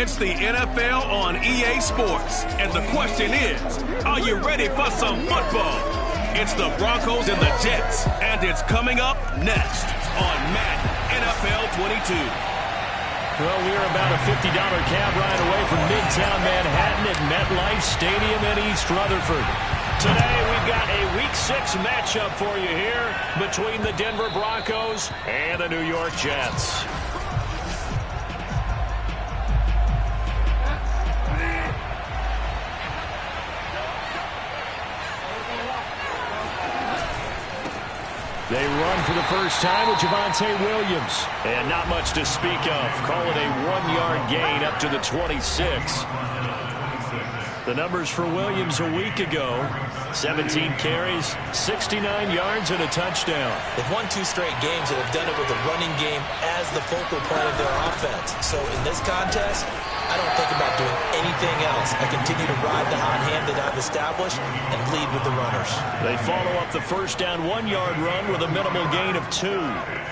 It's the NFL on EA Sports. And the question is, are you ready for some football? It's the Broncos and the Jets. And it's coming up next on Madden NFL 22. Well, we're about a $50 cab ride away from Midtown Manhattan at MetLife Stadium in East Rutherford. Today, we've got a Week 6 matchup for you here between the Denver Broncos and the New York Jets. They run for the first time with Javonte Williams. And not much to speak of. Call it a 1-yard gain up to the 26. The numbers for Williams a week ago: 17 carries, 69 yards, and a touchdown. They've won 2 straight games and have done it with the running game as the focal point of their offense. So in this contest, I don't think about doing anything else. I continue to ride the hot hand that I've established and lead with the runners. They follow up the first down 1-yard run with a minimal gain of 2.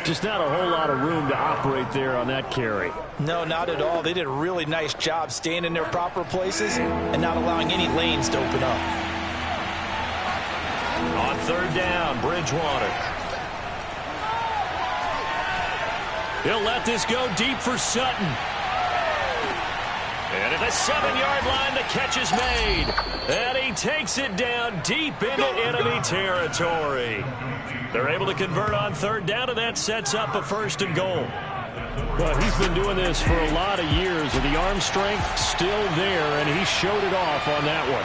Just not a whole lot of room to operate there on that carry. No, not at all. They did a really nice job staying in their proper places and not allowing any lanes to open up. On third down, Bridgewater. He'll let this go deep for Sutton. And at the 7-yard line, the catch is made. And he takes it down deep into enemy territory. They're able to convert on third down, and that sets up a 1st and goal. Well, he's been doing this for a lot of years, and the arm strength still there, and he showed it off on that one.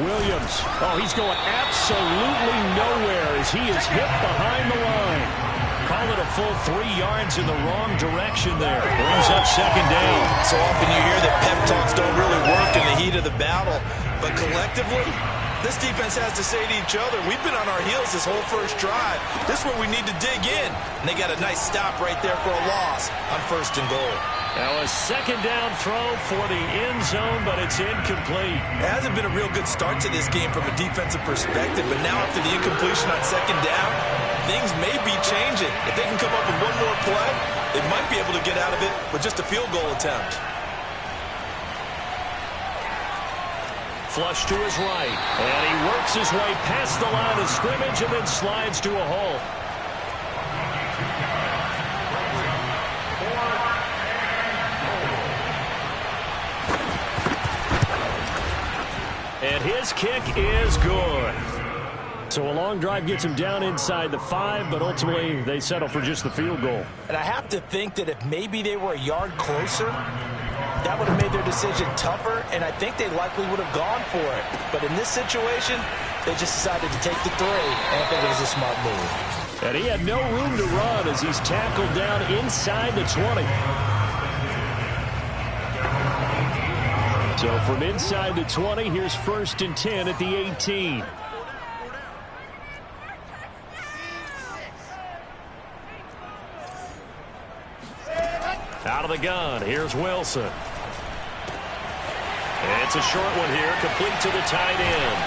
Williams. Oh, he's going absolutely nowhere as he is hit behind the line. Call it a full 3 yards in the wrong direction there. Brings up second down. So often you hear that pep talks don't really work in the heat of the battle. But collectively, this defense has to say to each other, we've been on our heels this whole first drive. This is where we need to dig in. And they got a nice stop right there for a loss on 1st and goal. Now a second down throw for the end zone, but it's incomplete. It hasn't been a real good start to this game from a defensive perspective, but now after the incompletion on second down, things may be changing. If they can come up with one more play, they might be able to get out of it with just a field goal attempt. Flush to his right, and he works his way past the line of scrimmage and then slides to a hole. And his kick is good. So a long drive gets him down inside the 5, but ultimately they settle for just the field goal. And I have to think that if maybe they were a yard closer, that would have made their decision tougher, and I think they likely would have gone for it. But in this situation, they just decided to take the 3, and I think it was a smart move. And he had no room to run as he's tackled down inside the 20. So from inside the 20, here's 1st and 10 at the 18. Out of the gun, here's Wilson. It's a short one here, complete to the tight end.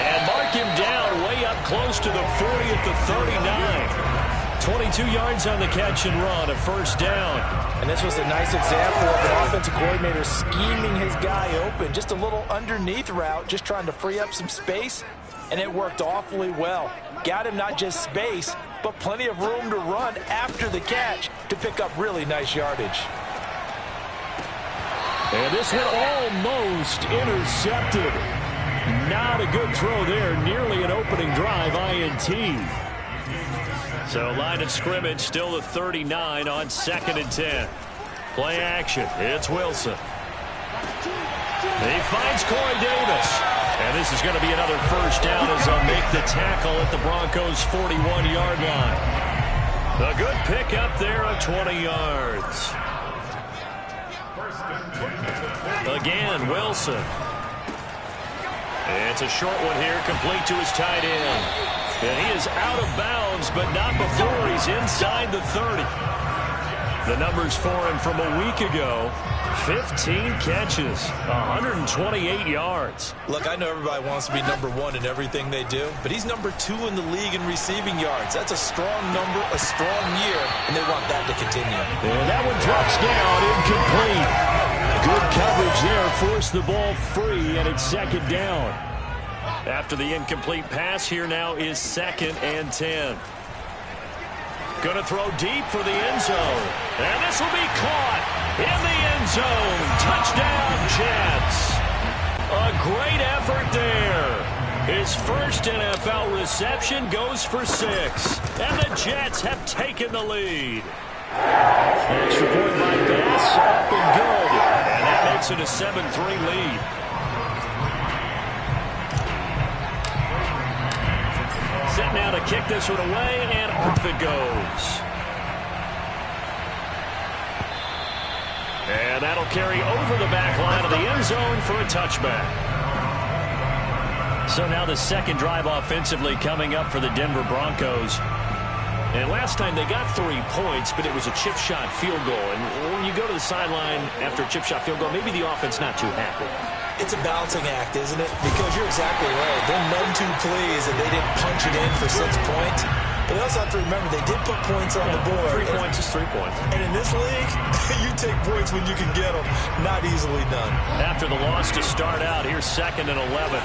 And mark him down way up close to the 40 at the 39. 22 yards on the catch and run, a 1st down. And this was a nice example of an offensive coordinator scheming his guy open. Just a little underneath route, just trying to free up some space, and it worked awfully well. Got him not just space, but plenty of room to run after the catch to pick up really nice yardage. And this one almost intercepted. Not a good throw there, nearly an opening drive INT. So line of scrimmage still the 39 on 2nd and 10. Play action. It's Wilson. He finds Corey Davis. And this is going to be another 1st down as they'll make the tackle at the Broncos' 41-yard line. A good pickup there of 20 yards. Again, Wilson. It's a short one here, complete to his tight end. And he is out of bounds, but not before he's inside the 30. The numbers for him from a week ago: 15 catches, 128 yards. Look, I know everybody wants to be number one in everything they do, but he's number 2 in the league in receiving yards. That's a strong number, a strong year, and they want that to continue. And that one drops down, incomplete. Good coverage there, forced the ball free, and it's second down. After the incomplete pass, here now is 2nd and 10. Going to throw deep for the end zone. And this will be caught in the end zone. Touchdown, Jets. A great effort there. His first NFL reception goes for 6. And the Jets have taken the lead. Extra point by Bass, up and good. And that makes it a 7-3 lead. Set now to kick this one away, and off it goes. And that'll carry over the back line of the end zone for a touchback. So now the second drive offensively coming up for the Denver Broncos. And last time they got 3 points, but it was a chip shot field goal. And when you go to the sideline after a chip shot field goal, maybe the offense not too happy. It's a balancing act, isn't it? Because you're exactly right. They're none too pleased that they didn't punch it in for 6 points. But you also have to remember, they did put points on the board. 3 points is 3 points. And in this league, you take points when you can get them. Not easily done. After the loss to start out, here's 2nd and 11.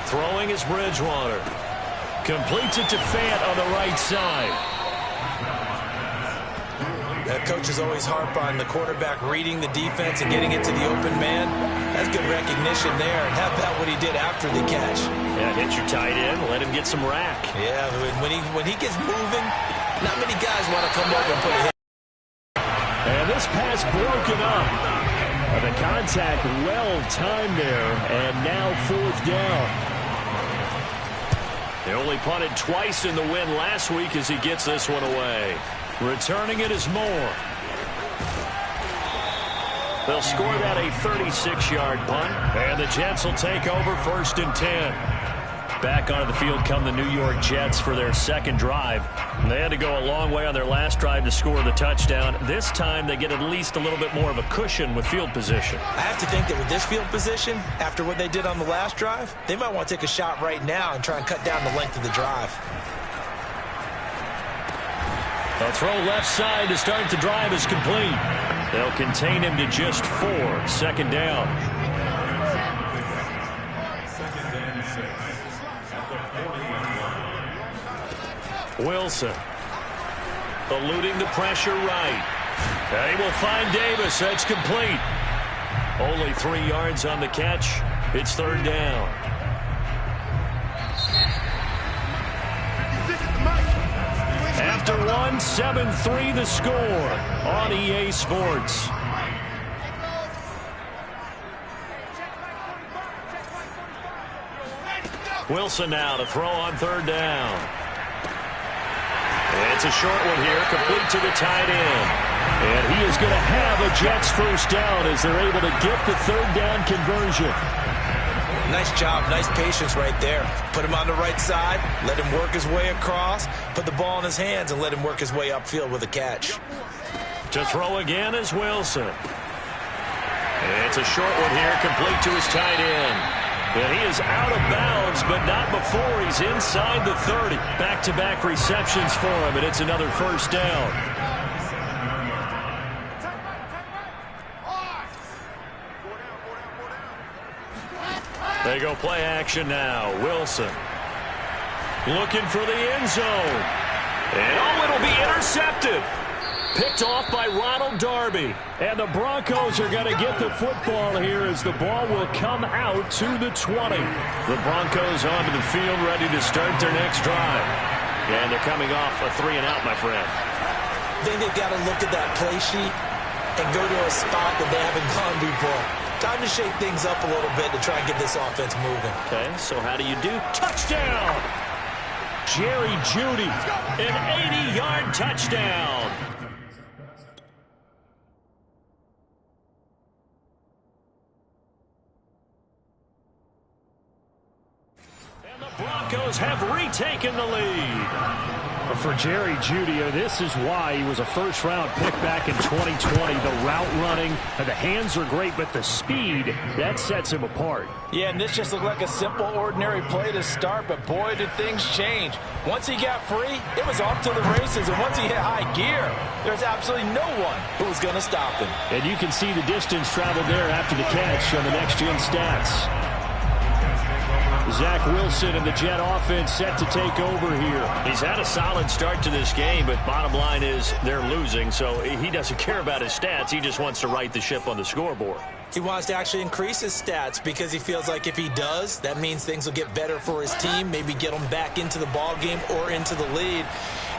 Throwing is Bridgewater. Completes it to Fant on the right side. Coaches always harp on the quarterback reading the defense and getting it to the open man. That's good recognition there. And how about what he did after the catch? Yeah, hit your tight end, let him get some rack. Yeah, when he gets moving, not many guys want to come up and put a hit. And this pass broken up. The contact well timed there, and now 4th down. They only punted twice in the win last week as he gets this one away. Returning it is Moore. They'll score that a 36-yard punt, and the Jets will take over 1st and 10. Back onto the field come the New York Jets for their second drive. They had to go a long way on their last drive to score the touchdown. This time they get at least a little bit more of a cushion with field position. I have to think that with this field position, after what they did on the last drive, they might want to take a shot right now and try and cut down the length of the drive. A throw left side to start the drive is complete. They'll contain him to just 4. 2nd down. Wilson eluding the pressure right. And he will find Davis. That's complete. Only 3 yards on the catch. It's 3rd down. After 7-3 the score on EA Sports. Wilson now to throw on 3rd down. It's a short one here, complete to the tight end. And he is going to have a Jets 1st down as they're able to get the 3rd down conversion. Nice job, nice patience right there. Put him on the right side, let him work his way across, put the ball in his hands, and let him work his way upfield with a catch. To throw again is Wilson. It's a short one here, complete to his tight end. And he is out of bounds, but not before he's inside the 30. Back-to-back receptions for him, and it's another 1st down. They go play action now. Wilson looking for the end zone. And it'll be intercepted. Picked off by Ronald Darby. And the Broncos are going to get the football here as the ball will come out to the 20. The Broncos onto the field ready to start their next drive. And they're coming off a 3-and-out, my friend. I think they've got to look at that play sheet and go to a spot that they haven't gone before. Time to shake things up a little bit to try and get this offense moving. Okay, so how do you do? Touchdown! Jerry Jeudy, an 80-yard touchdown. And the Broncos Broncos have retaken the lead. For Jerry Jeudy, this is why he was a first-round pick back in 2020. The route running, the hands are great, but the speed, that sets him apart. Yeah, and this just looked like a simple, ordinary play to start, but boy, did things change. Once he got free, it was off to the races, and once he hit high gear, there's absolutely no one who was going to stop him. And you can see the distance traveled there after the catch on the next-gen stats. Zach Wilson and the Jet offense set to take over here. He's had a solid start to this game, but bottom line is they're losing, so he doesn't care about his stats. He just wants to right the ship on the scoreboard. He wants to actually increase his stats because he feels like if he does, that means things will get better for his team, maybe get them back into the ball game or into the lead.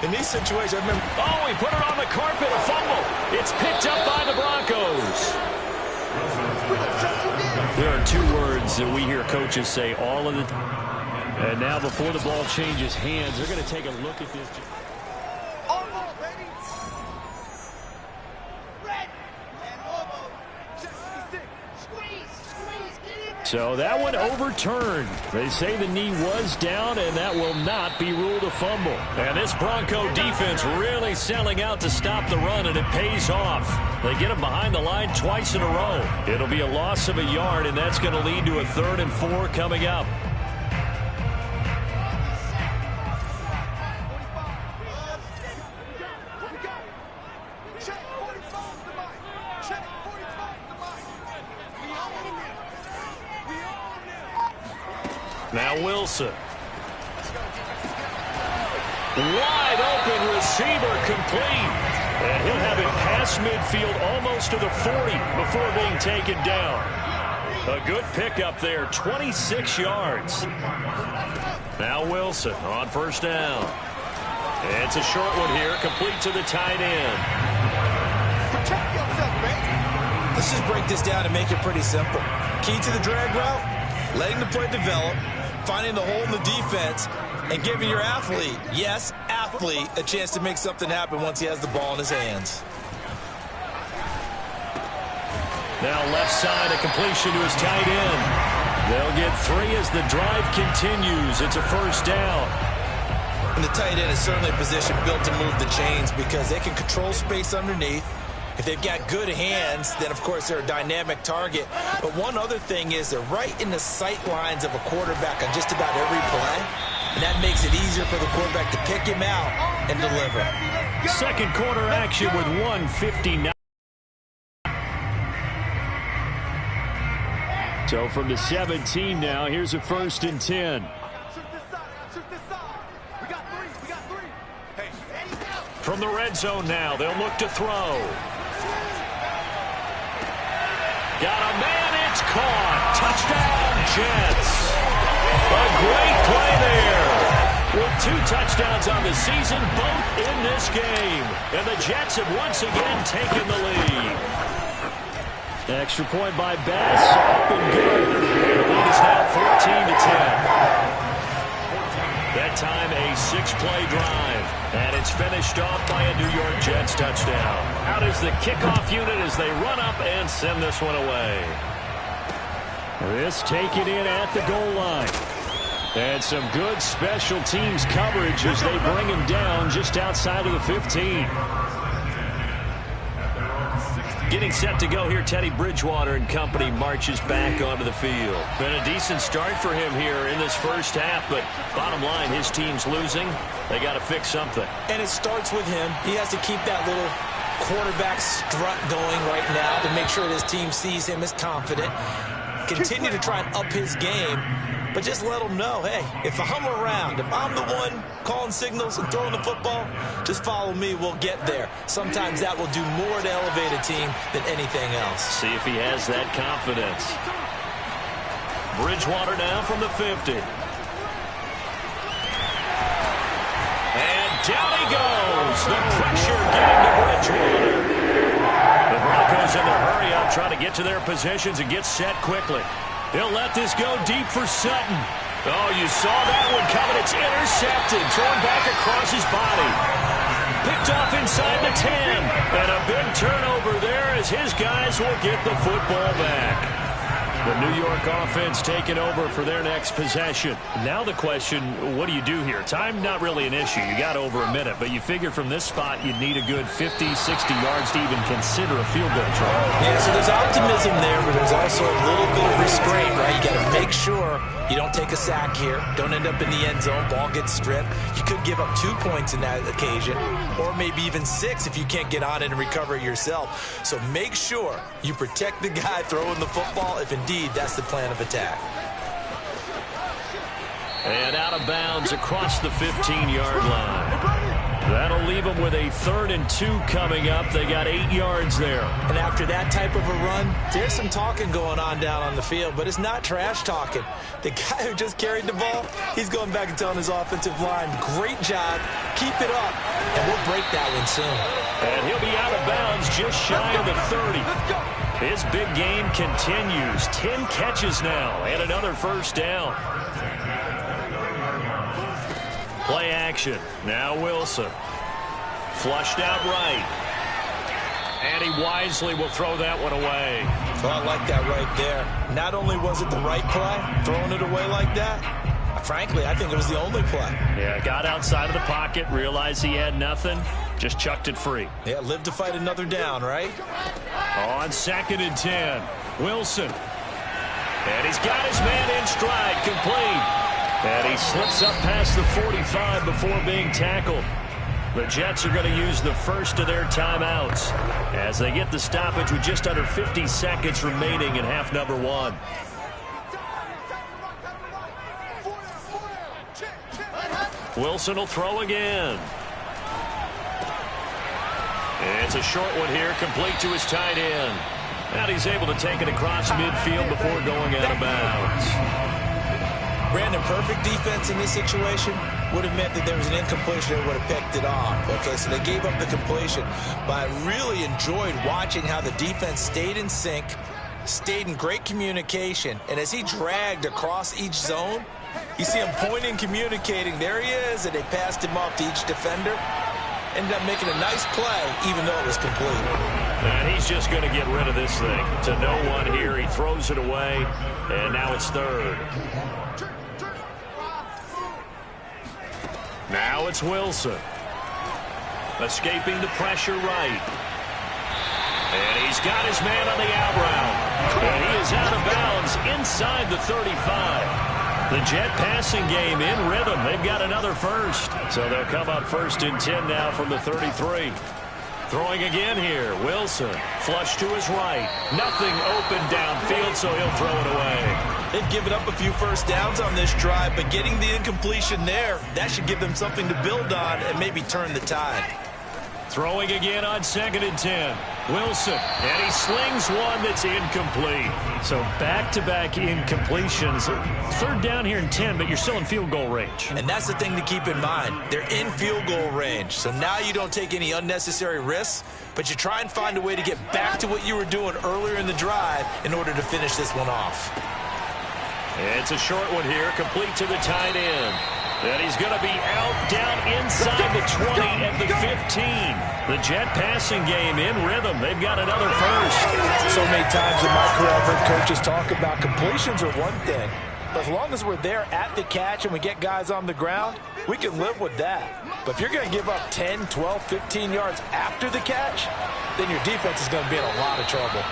In these situations, I remember... Oh, he put it on the carpet, a fumble. It's picked up by the Broncos. There are two words that we hear coaches say all of the time. And now before the ball changes hands, they're going to take a look at this. So that one overturned. They say the knee was down, and that will not be ruled a fumble. And this Bronco defense really selling out to stop the run, and it pays off. They get him behind the line twice in a row. It'll be a loss of a yard, and that's going to lead to a 3rd and 4 coming up. Now Wilson. Wide open receiver complete. And he'll have it past midfield almost to the 40 before being taken down. A good pickup there, 26 yards. Now Wilson on 1st down. It's a short one here, complete to the tight end. Protect yourself, man. Let's just break this down and make it pretty simple. Key to the drag route, letting the play develop, finding the hole in the defense, and giving your athlete, yes, athlete, a chance to make something happen once he has the ball in his hands. Now left side, a completion to his tight end. They'll get 3 as the drive continues. It's a 1st down. And the tight end is certainly a position built to move the chains because they can control space underneath. If they've got good hands, then, of course, they're a dynamic target. But one other thing is they're right in the sight lines of a quarterback on just about every play. And that makes it easier for the quarterback to pick him out and deliver. Second quarter action with 1:59. So from the 17 now, here's a 1st and 10. From the red zone now, they'll look to throw. Got a man, it's caught. Touchdown, Jets. A great play there. With 2 touchdowns on the season, both in this game. And the Jets have once again taken the lead. Extra point by Bass, up and good. The lead is now 14-10. That time a 6-play drive. And it's finished off by a New York Jets touchdown. Out is the kickoff unit as they run up and send this one away. This taken in at the goal line. And some good special teams coverage as they bring him down just outside of the 15. Getting set to go here, Teddy Bridgewater and company marches back onto the field. Been a decent start for him here in this first half, but bottom line, his team's losing. They got to fix something. And it starts with him. He has to keep that little quarterback strut going right now to make sure his team sees him as confident. Continue to try and up his game, but just let him know, hey, if I'm around, if I'm the one calling signals and throwing the football, just follow me, we'll get there. Sometimes that will do more to elevate a team than anything else. See if he has that confidence. Bridgewater now from the 50. And down he goes. The pressure getting to Bridgewater. The Broncos in the hurry up, trying to get to their positions and get set quickly. They'll let this go deep for Sutton. Oh, you saw that one coming. It's intercepted. Thrown back across his body. Picked off inside the 10. And a big turnover there as his guys will get the football back. The New York offense taking over for their next possession. Now the question, what do you do here? Time not really an issue. You got over a minute, but you figure from this spot you'd need a good 50, 60 yards to even consider a field goal try. Yeah, so there's optimism there, but there's also a little bit of restraint, right? You got to make sure you don't take a sack here. Don't end up in the end zone. Ball gets stripped. You could give up 2 points in that occasion, or maybe even 6 if you can't get on it and recover it yourself. So make sure you protect the guy throwing the football if indeed that's the plan of attack. And out of bounds across the 15-yard line. That'll leave them with a 3rd and 2 coming up. They got 8 yards there. And after that type of a run, there's some talking going on down on the field, but it's not trash talking. The guy who just carried the ball, he's going back and telling his offensive line, great job, keep it up, and we'll break that one soon. And he'll be out of bounds just shy of the 30. His big game continues. 10 catches now and another first down. Play action. Now Wilson. Flushed out right. And he wisely will throw that one away. So I like that right there. Not only was it the right play, throwing it away like that, frankly, I think it was the only play. Yeah, got outside of the pocket, realized he had nothing, just chucked it free. Yeah, live to fight another down, right? On 2nd and 10, Wilson. And he's got his man in stride, complete. And he slips up past the 45 before being tackled. The Jets are going to use the first of their timeouts as they get the stoppage with just under 50 seconds remaining in half number 1. Wilson will throw again. It's a short one here, complete to his tight end. And he's able to take it across midfield before going out of bounds. Brandon, perfect defense in this situation would have meant that there was an incompletion that would have picked it off. Okay, so they gave up the completion. But I really enjoyed watching how the defense stayed in sync, stayed in great communication, and as he dragged across each zone, you see him pointing, communicating. There he is, and they passed him off to each defender. Ended up making a nice play, even though it was complete. And he's just going to get rid of this thing. To no one here, he throws it away, and now it's 3rd. Now it's Wilson. Escaping the pressure right. And he's got his man on the out route. And he is out of bounds inside the 35. The Jet passing game in rhythm. They've got another first. So they'll come up 1st and 10 now from the 33. Throwing again here. Wilson. Flush to his right. Nothing open downfield, so he'll throw it away. They've given up a few first downs on this drive, but getting the incompletion there, that should give them something to build on and maybe turn the tide. Throwing again on 2nd and 10. Wilson, and he slings one that's incomplete. So back-to-back incompletions. 3rd down here and 10, but you're still in field goal range. And that's the thing to keep in mind. They're in field goal range. So now you don't take any unnecessary risks, but you try and find a way to get back to what you were doing earlier in the drive in order to finish this one off. It's a short one here, complete to the tight end. And he's going to be out down inside the 20 at the 15. The Jet passing game in rhythm. They've got another first. So many times in my career, I've heard coaches talk about completions are one thing. But as long as we're there at the catch and we get guys on the ground, we can live with that. But if you're going to give up 10, 12, 15 yards after the catch, then your defense is going to be in a lot of trouble.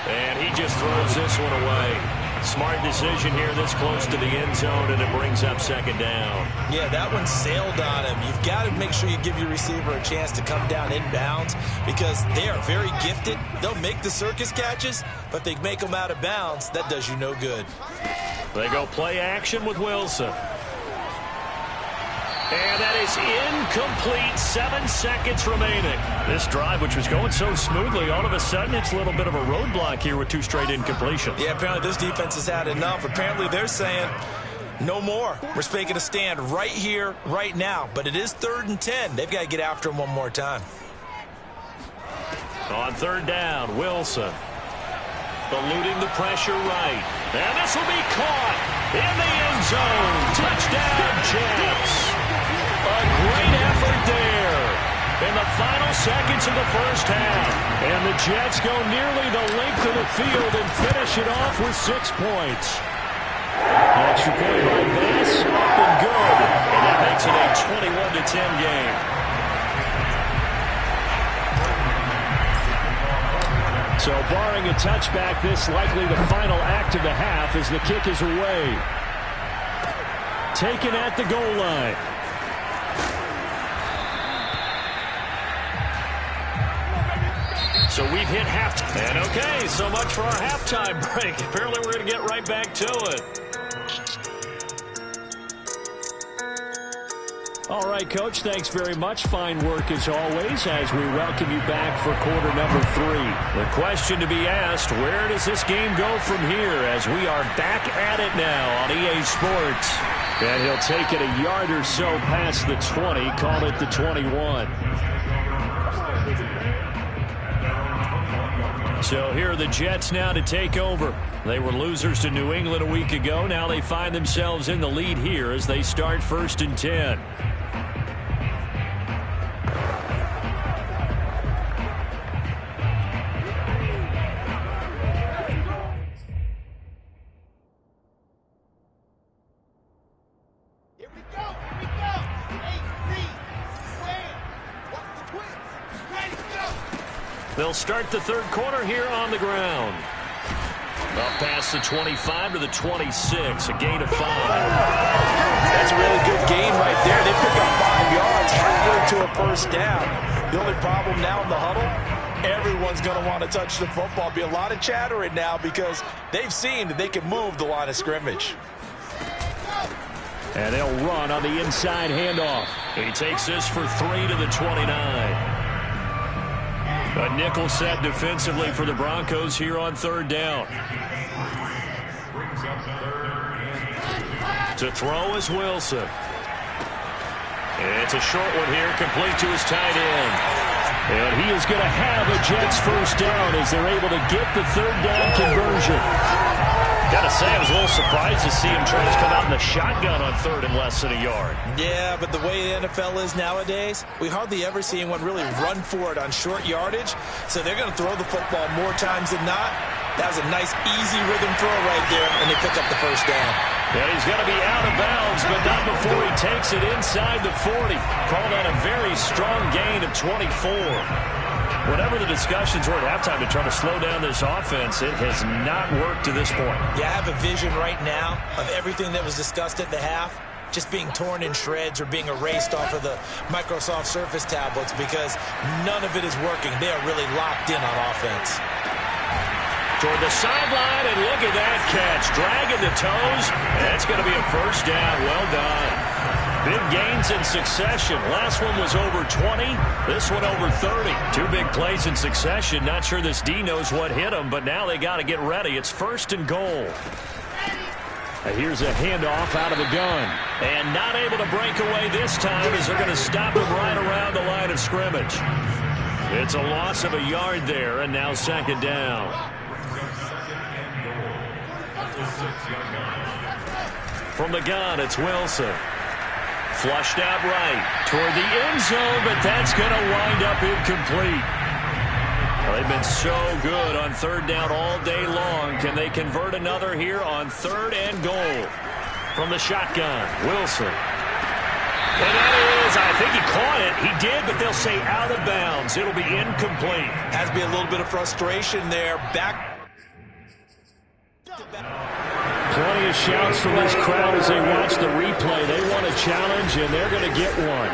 And he just throws this one away. Smart decision here this close to the end zone, and it brings up 2nd down. Yeah, that one sailed on him. You've got to make sure you give your receiver a chance to come down inbounds because they are very gifted. They'll make the circus catches, but they make them out of bounds. That does you no good. They go play action with Wilson. And that is incomplete. 7 seconds remaining. This drive, which was going so smoothly, all of a sudden it's a little bit of a roadblock here with 2 straight incompletions. Yeah, apparently this defense has had enough. Apparently they're saying no more. We're making a stand right here, right now. But it is 3rd and 10. They've got to get after him one more time. On 3rd down, Wilson. Eluding the pressure right. And this will be caught in the end zone. Touchdown, Jets. A great effort there in the final seconds of the first half. And the Jets go nearly the length of the field and finish finish it off with 6 points. Extra point by Bass, up and good. And that makes it a 21-10 game. So barring a touchback, this likely the final act of the half as the kick is away. Taken at the goal line. So we've hit halftime. And okay, so much for our halftime break. Apparently we're going to get right back to it. All right, Coach, thanks very much. Fine work as always as we welcome you back for quarter number 3. The question to be asked, where does this game go from here as we are back at it now on EA Sports? And he'll take it a yard or so past the 20, call it the 21. So here are the Jets now to take over. They were losers to New England a week ago. Now they find themselves in the lead here as they start 1st and 10. They'll start the third quarter here on the ground. Up past the 25 to the 26, a gain of 5. That's a really good gain right there. They pick up 5 yards, halfway to a first down. The only problem now in the huddle, everyone's going to want to touch the football. Be a lot of chattering now because they've seen that they can move the line of scrimmage. And they'll run on the inside handoff. He takes this for 3 to the 29. A nickel set defensively for the Broncos here on 3rd down. To throw is Wilson. It's a short one here, complete to his tight end. And he is going to have a Jets first down as they're able to get the 3rd down conversion. Gotta say, I was a little surprised to see him try to come out in the shotgun on 3rd and less than a yard. Yeah, but the way the NFL is nowadays, we hardly ever see anyone really run for it on short yardage. So they're going to throw the football more times than not. That was a nice, easy rhythm throw right there, and they pick up the first down. And he's going to be out of bounds, but not before he takes it inside the 40. Call that a very strong gain of 24. Whatever the discussions were at halftime to try to slow down this offense, it has not worked to this point. Yeah, I have a vision right now of everything that was discussed at the half just being torn in shreds or being erased off of the Microsoft Surface tablets because none of it is working. They are really locked in on offense. Toward the sideline, and look at that catch. Dragging the toes. That's going to be a first down. Well done. Big gains in succession. Last one was over 20. This one over 30. 2 big plays in succession. Not sure this D knows what hit him, but now they got to get ready. It's 1st and goal. Here's a handoff out of the gun. And not able to break away this time as they're going to stop him right around the line of scrimmage. It's a loss of a yard there, and now 2nd down. From the gun, it's Wilson. Flushed out right toward the end zone, but that's going to wind up incomplete. Well, they've been so good on 3rd down all day long. Can they convert another here on 3rd and goal? From the shotgun, Wilson. And that is, I think he caught it. He did, but they'll say out of bounds. It'll be incomplete. Has to be a little bit of frustration there. Plenty of shouts from this crowd as they watch the replay. They want a challenge, and they're going to get one.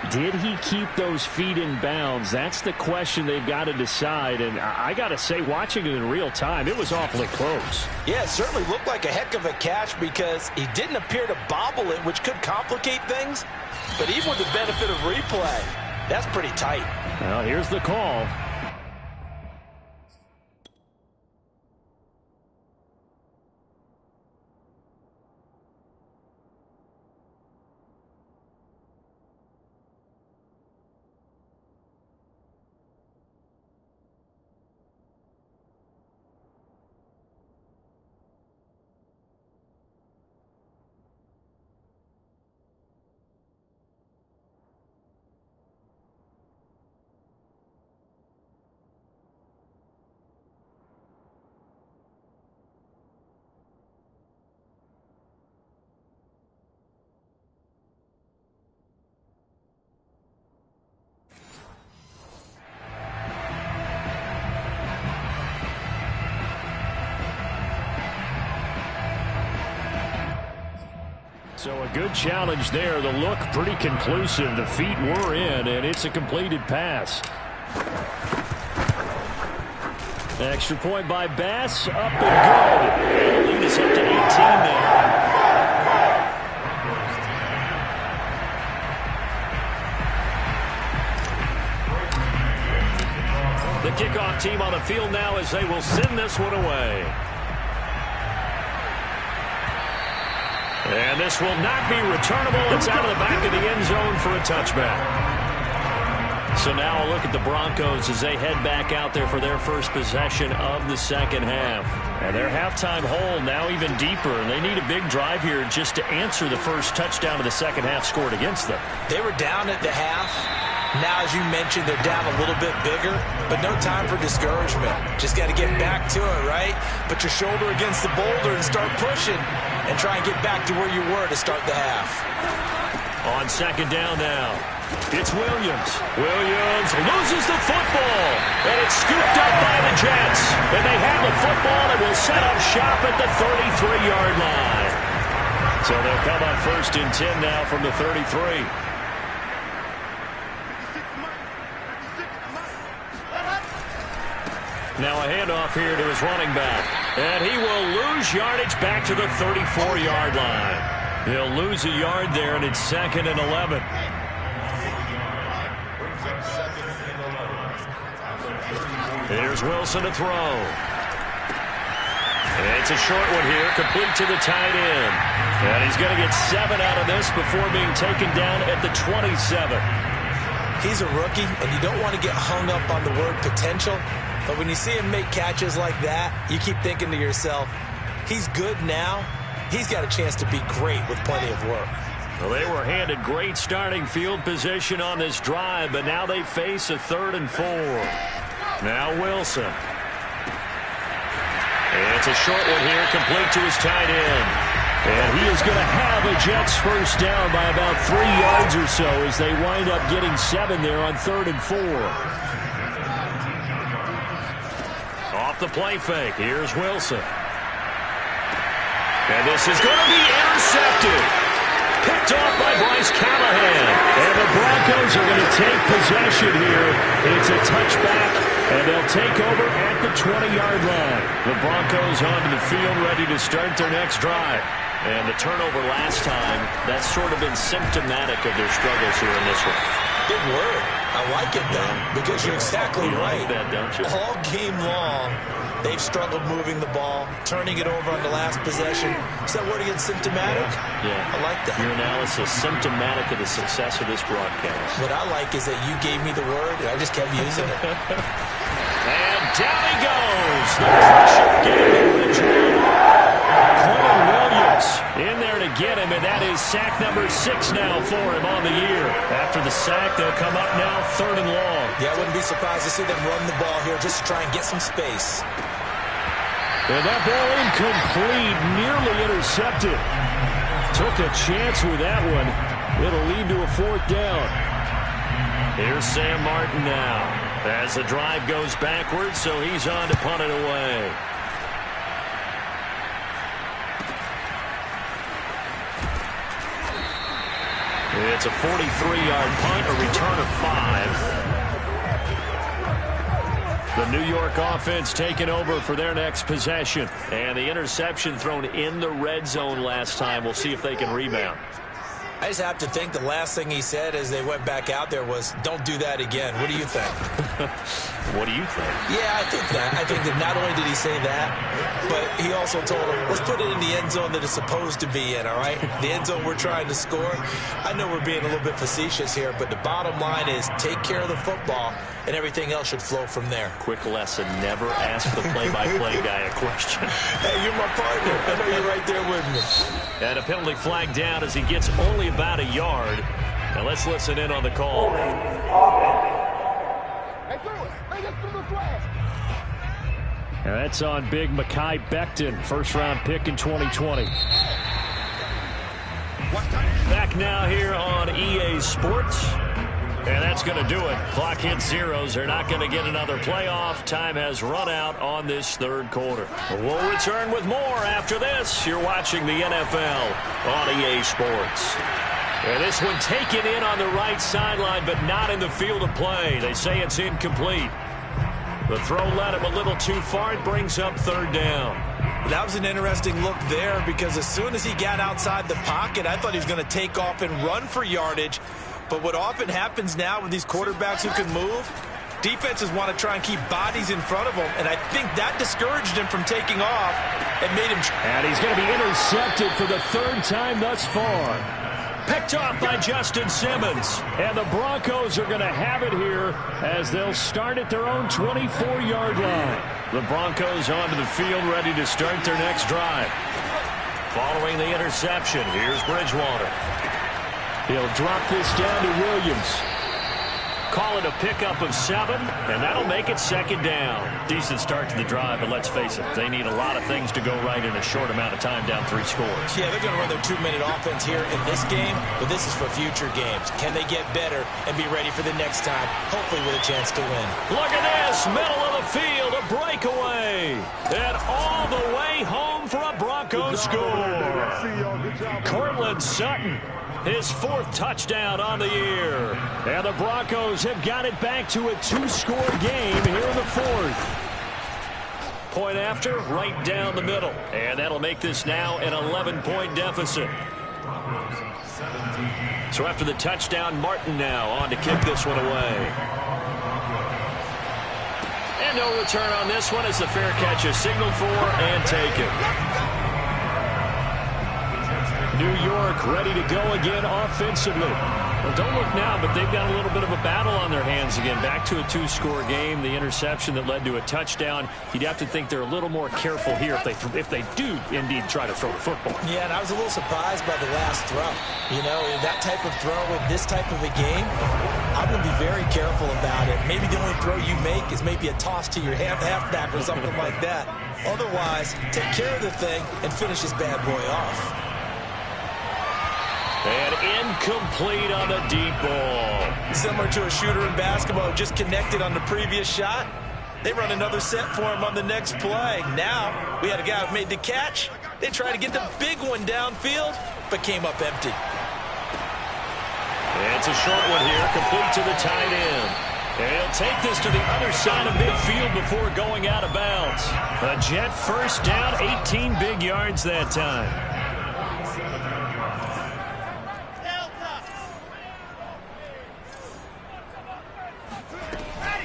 Did he keep those feet in bounds? That's the question they've got to decide. And I got to say, watching it in real time, it was awfully close. Yeah, it certainly looked like a heck of a catch because he didn't appear to bobble it, which could complicate things. But even with the benefit of replay, that's pretty tight. Well, here's the call. So a good challenge there. The look pretty conclusive. The feet were in, and it's a completed pass. Extra point by Bass, up and good. And the lead is up to 18 now. The kickoff team on the field now as they will send this one away. And this will not be returnable. It's out of the back of the end zone for a touchback. So now a look at the Broncos as they head back out there for their first possession of the second half. And their halftime hole now even deeper. And they need a big drive here just to answer the first touchdown of the second half scored against them. They were down at the half. Now, as you mentioned, they're down a little bit bigger, but no time for discouragement. Just got to get back to it, right? Put your shoulder against the boulder and start pushing and try and get back to where you were to start the half. On second down now, it's Williams. Williams loses the football, and it's scooped up by the Jets. And they have the football and will set up shop at the 33-yard line. So they'll come up first and 10 now from the 33. Now a handoff here to his running back. And he will lose yardage back to the 34-yard line. He'll lose a yard there, and it's 2nd and 11. Here's Wilson to throw. And it's a short one here, complete to the tight end. And he's going to get 7 out of this before being taken down at the 27. He's a rookie, and you don't want to get hung up on the word potential. But when you see him make catches like that, you keep thinking to yourself, he's good now. He's got a chance to be great with plenty of work. Well, they were handed great starting field position on this drive, but now they face a 3rd and 4. Now Wilson. And it's a short one here, complete to his tight end. And he is going to have a Jets first down by about 3 yards or so as they wind up getting 7 there on 3rd and 4. Off the play fake, here's Wilson. And this is going to be intercepted. Picked off by Bryce Callahan. And the Broncos are going to take possession here. It's a touchback, and they'll take over at the 20-yard line. The Broncos onto the field ready to start their next drive. And the turnover last time, that's sort of been symptomatic of their struggles here in this one. Good word. I like it, though, because you're exactly right. Like that, don't you? All game long, they've struggled moving the ball, turning it over on the last possession. Is that word again, symptomatic? Yeah. I like that. Your analysis, symptomatic of the success of this broadcast. What I like is that you gave me the word, and I just kept using it. And down he goes. The pressure game to Quentin Williams in there to get him, and that is sack number 6 now for him on the year. After the sack, they'll come up now 3rd and long. Yeah, I wouldn't be surprised to see them run the ball here just to try and get some space. And that ball incomplete, nearly intercepted. Took a chance with that one. It'll lead to a 4th down. Here's Sam Martin now as the drive goes backwards, so he's on to punt it away. It's a 43-yard punt, a return of 5. The New York offense taking over for their next possession. And the interception thrown in the red zone last time. We'll see if they can rebound. I just have to think the last thing he said as they went back out there was, don't do that again. What do you think? What do you think? Yeah, I think that. I think that not only did he say that, but he also told him, let's put it in the end zone that it's supposed to be in, all right? The end zone we're trying to score. I know we're being a little bit facetious here, but the bottom line is take care of the football, and everything else should flow from there. Quick lesson, never ask the play-by-play guy a question. Hey, you're my partner. I know you're right there with me. And a penalty flag down as he gets only about a yard. Now let's listen in on the call. And that's on big Mekhi Becton, first-round pick in 2020. Back now here on EA Sports. And that's going to do it. Clock hits zeros. They're not going to get another playoff. Time has run out on this third quarter. We'll return with more after this. You're watching the NFL on EA Sports. And this one taken in on the right sideline, but not in the field of play. They say it's incomplete. The throw led him a little too far. It brings up third down. That was an interesting look there because as soon as he got outside the pocket, I thought he was going to take off and run for yardage. But what often happens now with these quarterbacks who can move, defenses want to try and keep bodies in front of them, and I think that discouraged him from taking off and made him... And he's going to be intercepted for the third time thus far. Picked off by Justin Simmons. And the Broncos are going to have it here as they'll start at their own 24-yard line. The Broncos onto the field ready to start their next drive. Following the interception, here's Bridgewater. He'll drop this down to Williams. Call it a pickup of 7, and that'll make it second down. Decent start to the drive, but let's face it, they need a lot of things to go right in a short amount of time, down 3 scores. Yeah, they're going to run their 2-minute offense here in this game, but this is for future games. Can they get better and be ready for the next time, hopefully with a chance to win? Look at this, middle of the field, a breakaway, and all the way home for a Broncos score. Cortland Sutton, his 4th touchdown on the year. And the Broncos have got it back to a 2-score game here in the 4th. Point after, right down the middle. And that'll make this now an 11-point deficit. So after the touchdown, Martin now on to kick this one away. And no return on this one as the fair catch is signaled for and taken. New York ready to go again offensively. Well, don't look now, but they've got a little bit of a battle on their hands again. Back to a 2-score game. The interception that led to a touchdown. You'd have to think they're a little more careful here if they do indeed try to throw the football. Yeah, and I was a little surprised by the last throw. You know, that type of throw in this type of a game, I'm going to be very careful about it. Maybe the only throw you make is maybe a toss to your halfback or something like that. Otherwise, take care of the thing and finish this bad boy off. And incomplete on the deep ball. Similar to a shooter in basketball who just connected on the previous shot. They run another set for him on the next play. Now, we had a guy who made the catch. They tried to get the big one downfield, but came up empty. And it's a short one here, complete to the tight end. And he'll take this to the other side of midfield before going out of bounds. A Jet first down, 18 big yards that time.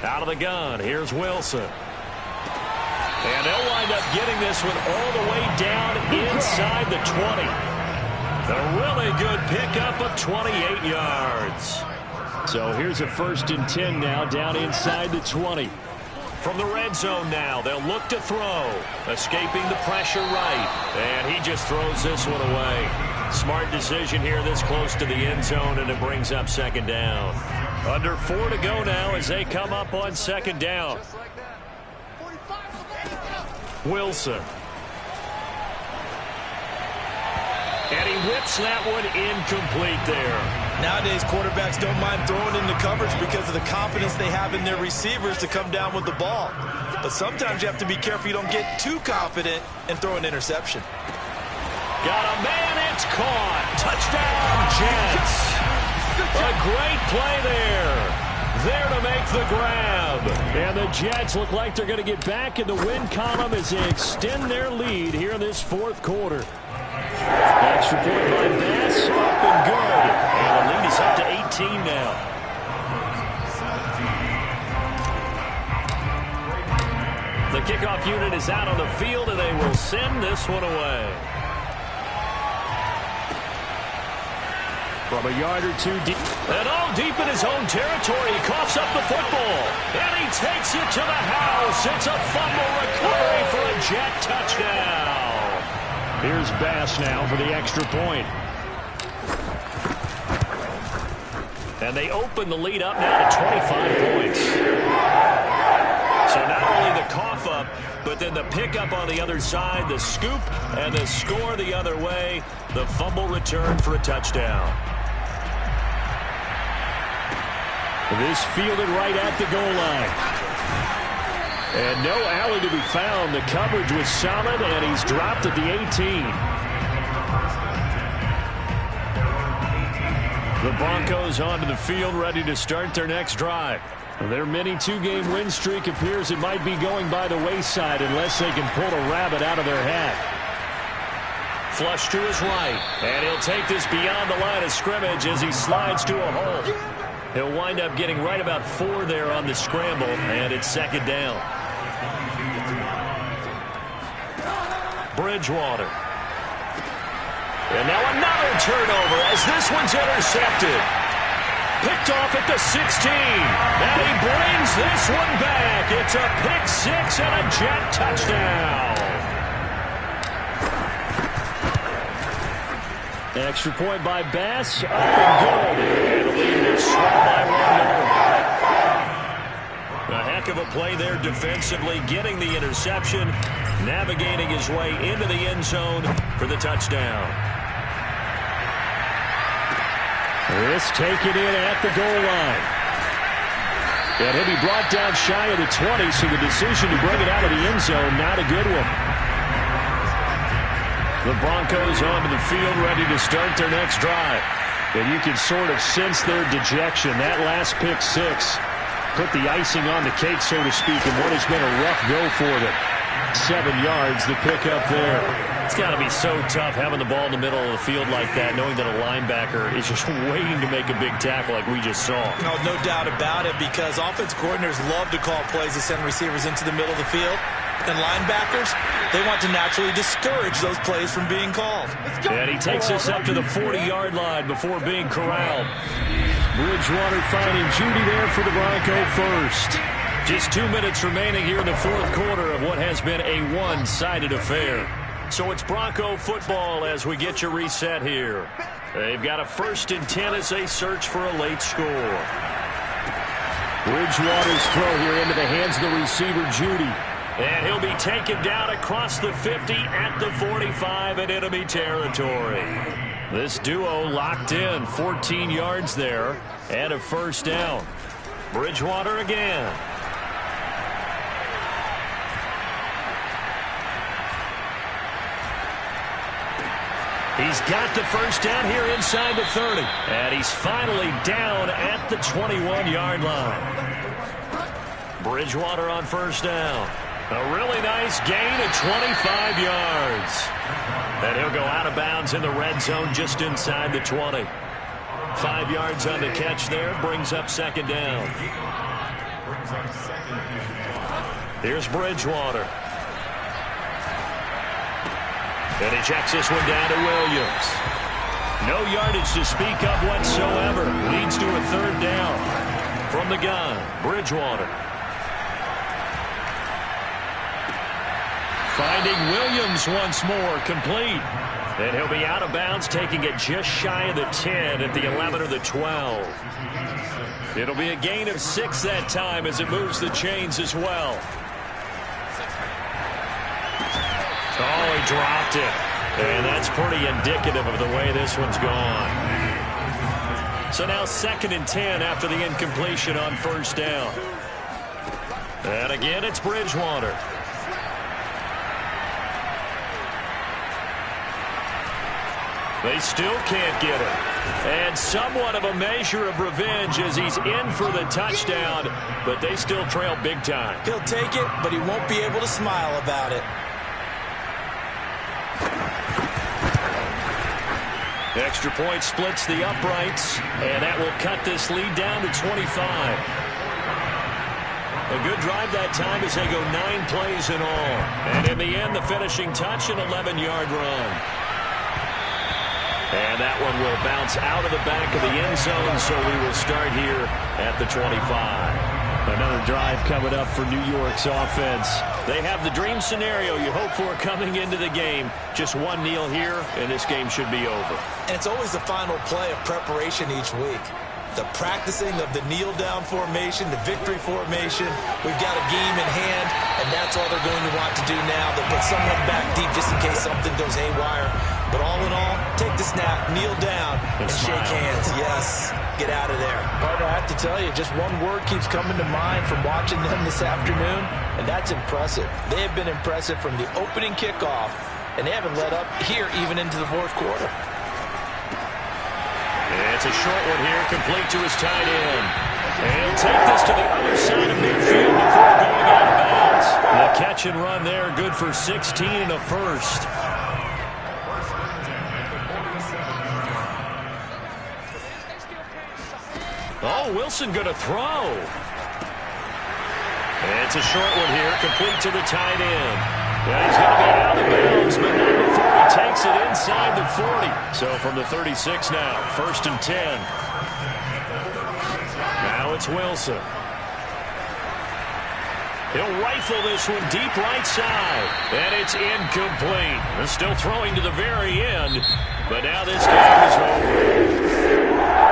Out of the gun, here's Wilson. And they'll wind up getting this one all the way down inside the 20. A really good pickup of 28 yards. So here's a 1st and 10 now, down inside the 20. From the red zone now, they'll look to throw. Escaping the pressure right. And he just throws this one away. Smart decision here this close to the end zone, and it brings up second down. Under 4 to go now as they come up on second down. Wilson. And he whips that one incomplete there. Nowadays, quarterbacks don't mind throwing into coverage because of the confidence they have in their receivers to come down with the ball. But sometimes you have to be careful you don't get too confident and throw an interception. Got a man, it's caught. Touchdown, Jets. A great play there. There to make the grab. And the Jets look like they're going to get back in the win column as they extend their lead here in this 4th quarter. Extra point by Bass, up and good. And the lead is up to 18 now. The kickoff unit is out on the field, and they will send this one away. From a yard or 2 deep. And all deep in his own territory, he coughs up the football. And he takes it to the house. It's a fumble recovery for a Jet touchdown. Here's Bass now for the extra point. And they open the lead up now to 25 points. So not only the cough up, but then the pickup on the other side, the scoop, and the score the other way. The fumble return for a touchdown. This fielded right at the goal line. And no alley to be found. The coverage was solid, and he's dropped at the 18. The Broncos onto the field, ready to start their next drive. Their mini two-game win streak appears it might be going by the wayside unless they can pull a rabbit out of their hat. Flush to his right, and he'll take this beyond the line of scrimmage as he slides to a hole. He'll wind up getting right about 4 there on the scramble, and it's second down. Bridgewater. And now another turnover as this one's intercepted. Picked off at the 16. And he brings this one back. It's a pick 6 and a Jet touchdown. Extra point by Bass. Up and good. And the lead was swung by 1 more. A heck of a play there defensively, getting the interception, navigating his way into the end zone for the touchdown. This taken in at the goal line. And he'll be brought down shy of the 20, so the decision to bring it out of the end zone, not a good one. The Broncos onto the field, ready to start their next drive. And you can sort of sense their dejection. That last pick 6 put the icing on the cake, so to speak, in what has been a rough go for them. 7 yards, the pickup there. It's got to be so tough having the ball in the middle of the field like that, knowing that a linebacker is just waiting to make a big tackle like we just saw. No doubt about it, because offense coordinators love to call plays to send receivers into the middle of the field. And linebackers, they want to naturally discourage those plays from being called. And he takes us up to the 40-yard line before being corralled. Bridgewater finding Judy there for the Bronco first. Just 2 minutes remaining here in the fourth quarter of what has been a one-sided affair. So it's Bronco football as we get you reset here. They've got a 1st and 10 as they search for a late score. Bridgewater's throw here into the hands of the receiver, Judy. And he'll be taken down across the 50 at the 45 in enemy territory. This duo locked in, 14 yards there, and a 1st down. Bridgewater again. He's got the 1st down here inside the 30. And he's finally down at the 21-yard line. Bridgewater on 1st down. A really nice gain of 25 yards. And he'll go out of bounds in the red zone just inside the 20. 5 yards on the catch there, brings up 2nd down. Here's Bridgewater. And he checks this one down to Williams. No yardage to speak of whatsoever. Leads to a 3rd down. From the gun, Bridgewater. Finding Williams once more, complete. And he'll be out of bounds, taking it just shy of the 10 at the 11 or the 12. It'll be a gain of 6 that time as it moves the chains as well. Oh, he dropped it. And that's pretty indicative of the way this one's gone. So now 2nd and 10 after the incompletion on 1st down. And again, it's Bridgewater. They still can't get it. And somewhat of a measure of revenge as he's in for the touchdown, but they still trail big time. He'll take it, but he won't be able to smile about it. Extra point splits the uprights, and that will cut this lead down to 25. A good drive that time as they go 9 plays in all. And in the end, the finishing touch, an 11-yard run. And that one will bounce out of the back of the end zone, so we will start here at the 25. Another drive coming up for New York's offense. They have the dream scenario you hope for coming into the game. Just 1 kneel here, and this game should be over. And it's always the final play of preparation each week. The practicing of the kneel-down formation, the victory formation. We've got a game in hand, and that's all they're going to want to do now. They'll put someone back deep just in case something goes haywire. But all in all, take the snap, kneel down, and shake hands. Yes, get out of there. Partner, I have to tell you, just one word keeps coming to mind from watching them this afternoon, and that's impressive. They have been impressive from the opening kickoff, and they haven't let up here even into the fourth quarter. It's a short one here, complete to his tight end. And he'll take this to the other side of midfield before going out of bounds. The catch and run there, good for 16 and a first. Oh, Wilson going to throw. It's a short one here, complete to the tight end. Well, he's going to be out of bounds, but not before he takes it inside the 40. So from the 36 now, 1st and 10. Now it's Wilson. He'll rifle this one deep right side. And it's incomplete. They're still throwing to the very end. But now this game is over.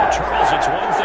The Charles, it's one thing